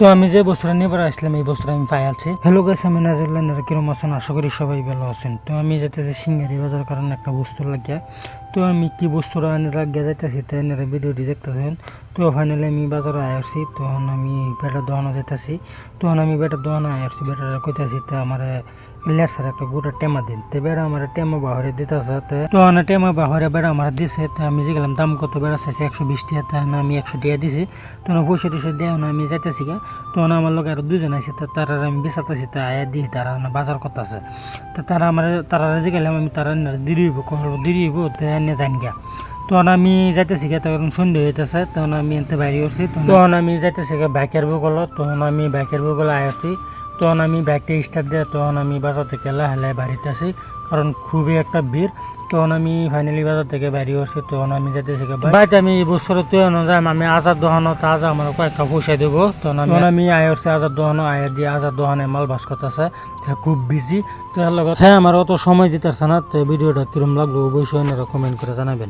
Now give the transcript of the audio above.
তো আমি যে বছরে নিয়ে আসলাম এই বছর আমি পাই আছি। হ্যালো গাইস, আমি নাজিরুল্লাহ। কিরম আছেন? আশা করি সবাই ভালো আছেন। তো আমি যেতেছি সিঙ্গারি বাজার কারণে একটা বস্তু লাগিয়া। তো আমি কি বস্তুটা লাগিয়া যাইতেছি তাই এনারা ভিডিওটি দেখতেছেন। তো ফাইনালি আমি বাজারে আসছি। তখন আমি বেটার দোকানে যেতেছি। তখন আমি বেটার দোকানে আসছি, বেটার কইতাছি তা আমার লেসার একটা গোটা টেমা দিন। তো বেড়া আমার টেমা বাহরে দিতেছে। তো টেমা বাহরে বেড়া আমার দিছে। তো আমি যে গেলাম দাম কত, বেড়া চাইছে 120 টাকা। আমি 100 টাকা দিছি। তখন পয়সা টয়সা দেয় না, আমি যাইতেছি গা। তখন আমার লোক আরো দুজন আছে, তো তারা আমি বিচারতেছি, তা আয়া দিই তারা বাজার করতেছে। তো তারা যে গেলাম আমি তারা দেরি হইব তো এনে যান গা। তখন আমি যাইতেছি গা, তখন সন্ধ্যে হইতেছে। তখন আমি এনতে বাইরে উঠছি। তখন আমি যাইতেছি গা বাইকের বগল। তখন আমি বাইকের বগল আসছি। তখন আমি বাইকটা স্টার্ট দিয়ে তখন আমি বাজার থেকে লাহে বাড়িতে আসি, কারণ খুবই একটা ভিড়। তখন আমি ফাইনালি বাজার থেকে বাইরে আসছি। তখন আমি যাইতেছি বাইরে আমি এই বছর আমি আজাদ দোকানো আজা আমার কয়েকটা পয়সা দেবো। তখন আমি আয়সছি আজাদ দোকানো, আয়ের দিয়ে আজাদ দোকানে মাল বাস করতেছে, খুব বিজি। তো এর লগত আমার অত সময় দিতেছে না। তো ভিডিওটা কিরম লাগলো অবশ্যই কমেন্ট করে জানাবেন।